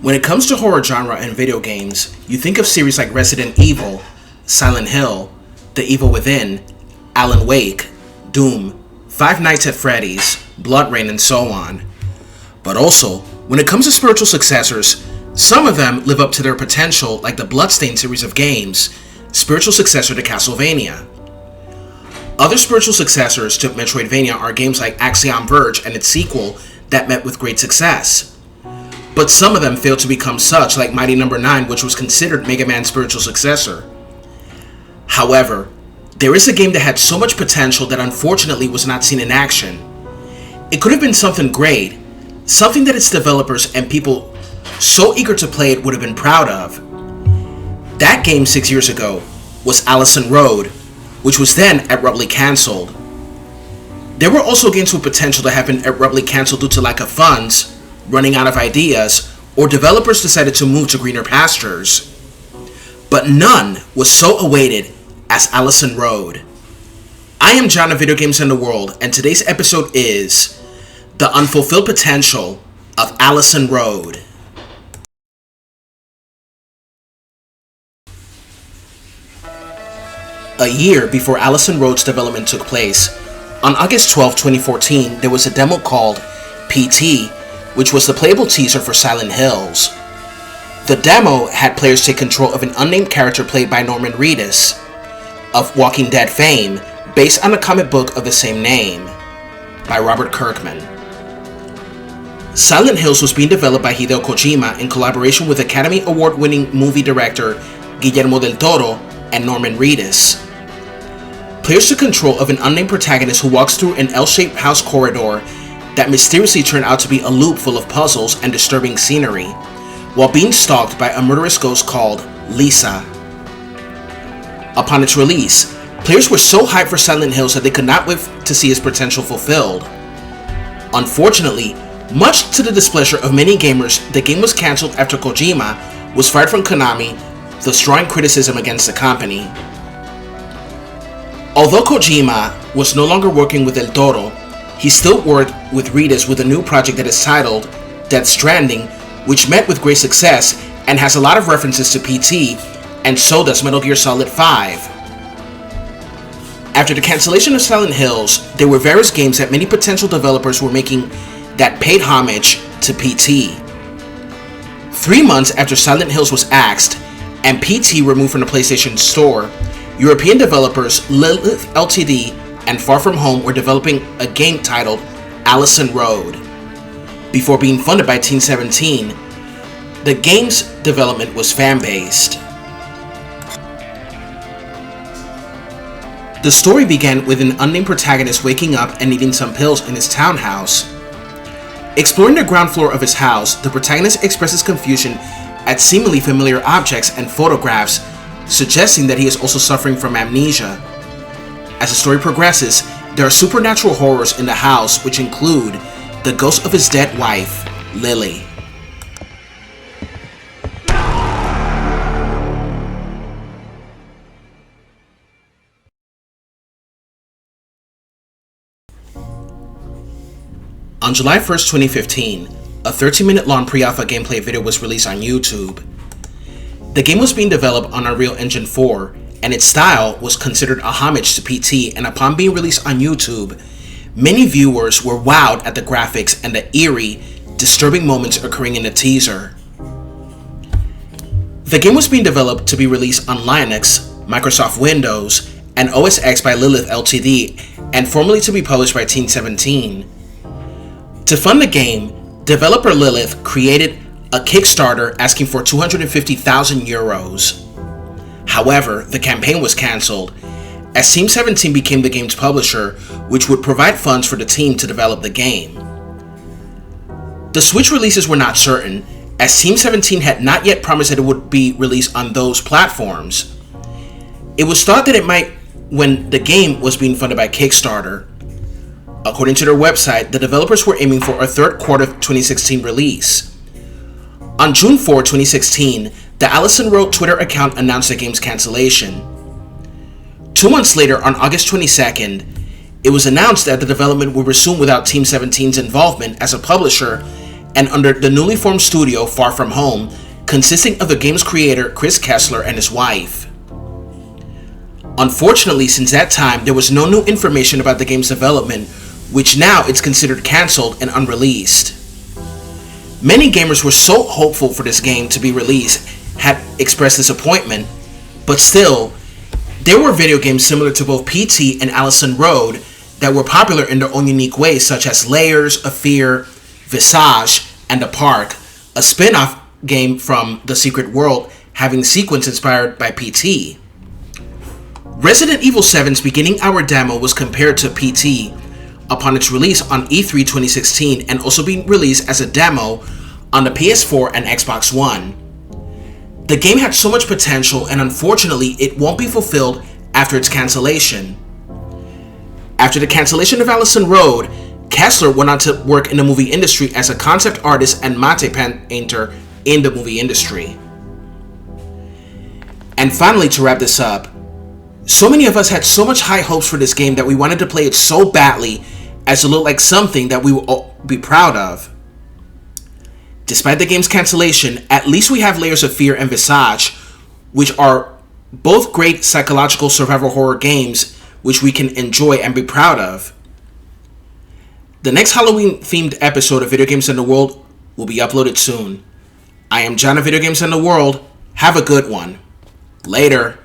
When it comes to horror genre and video games, you think of series like Resident Evil, Silent Hill, The Evil Within, Alan Wake, Doom, Five Nights at Freddy's, Blood Rain, and so on. But also, when it comes to spiritual successors, some of them live up to their potential, like the Bloodstained series of games, spiritual successor to Castlevania. Other spiritual successors to Metroidvania are games like Axiom Verge and its sequel that met with great success. But some of them failed to become such, like Mighty No. 9, which was considered Mega Man's spiritual successor. However, there is a game that had so much potential that unfortunately was not seen in action. It could have been something great, something that its developers and people so eager to play it would have been proud of. That game 6 years ago was Allison Road, which was then abruptly cancelled. There were also games with potential that have been abruptly cancelled due to lack of funds, running out of ideas, or developers decided to move to greener pastures. But none was so awaited as Allison Road. I am John of Video Games in the World, and today's episode is The Unfulfilled Potential of Allison Road. A year before Allison Road's development took place, on August 12, 2014, there was a demo called PT, which was the playable teaser for Silent Hills. The demo had players take control of an unnamed character played by Norman Reedus, of Walking Dead fame, based on a comic book of the same name, by Robert Kirkman. Silent Hills was being developed by Hideo Kojima in collaboration with Academy Award-winning movie director Guillermo del Toro and Norman Reedus. Players took control of an unnamed protagonist who walks through an L-shaped house corridor that mysteriously turned out to be a loop full of puzzles and disturbing scenery, while being stalked by a murderous ghost called Lisa. Upon its release, players were so hyped for Silent Hills that they could not wait to see its potential fulfilled. Unfortunately, much to the displeasure of many gamers, the game was cancelled after Kojima was fired from Konami, thus drawing criticism against the company. Although Kojima was no longer working with Del Toro, he still worked with Reedus with a new project that is titled Death Stranding, which met with great success and has a lot of references to PT, and so does Metal Gear Solid 5. After the cancellation of Silent Hills, there were various games that many potential developers were making that paid homage to PT. 3 months after Silent Hills was axed and PT removed from the PlayStation Store, European developers Lilith Ltd. And Far From Home were developing a game titled Allison Road. Before being funded by Team 17, the game's development was fan-based. The story began with an unnamed protagonist waking up and needing some pills in his townhouse. Exploring the ground floor of his house, the protagonist expresses confusion at seemingly familiar objects and photographs, suggesting that he is also suffering from amnesia. As the story progresses, there are supernatural horrors in the house, which include the ghost of his dead wife, Lily. On July 1st, 2015, a 13-minute long pre-alpha gameplay video was released on YouTube. The game was being developed on Unreal Engine 4, and its style was considered a homage to PT, and upon being released on YouTube, many viewers were wowed at the graphics and the eerie, disturbing moments occurring in the teaser. The game was being developed to be released on Linux, Microsoft Windows, and OS X by Lilith Ltd., and formerly to be published by Team 17. To fund the game, developer Lilith created a Kickstarter asking for 250,000 euros. However, the campaign was cancelled, as Team 17 became the game's publisher, which would provide funds for the team to develop the game. The Switch releases were not certain, as Team 17 had not yet promised that it would be released on those platforms. It was thought that it might when the game was being funded by Kickstarter. According to their website, the developers were aiming for a third quarter 2016 release. On June 4, 2016, the Allison Road Twitter account announced the game's cancellation. 2 months later, on August 22nd, it was announced that the development would resume without Team 17's involvement as a publisher and under the newly formed studio Far From Home, consisting of the game's creator Chris Kessler and his wife. Unfortunately, since that time, there was no new information about the game's development, which now it's considered cancelled and unreleased. Many gamers were so hopeful for this game to be released, had expressed disappointment, but still, there were video games similar to both PT and Allison Road that were popular in their own unique ways, such as Layers of Fear, Visage, and The Park, a spin-off game from The Secret World having sequence inspired by PT. Resident Evil 7's beginning hour demo was compared to PT upon its release on E3 2016 and also being released as a demo on the PS4 and Xbox One. The game had so much potential, and unfortunately it won't be fulfilled after its cancellation. After the cancellation of Allison Road, Kessler went on to work in the movie industry as a concept artist and matte painter in the movie industry. And finally, to wrap this up, so many of us had so much high hopes for this game that we wanted to play it so badly as to look like something that we will be proud of. Despite the game's cancellation, at least we have Layers of Fear and Visage, which are both great psychological survival horror games which we can enjoy and be proud of. The next Halloween-themed episode of Video Games in the World will be uploaded soon. I am John of Video Games in the World. Have a good one. Later.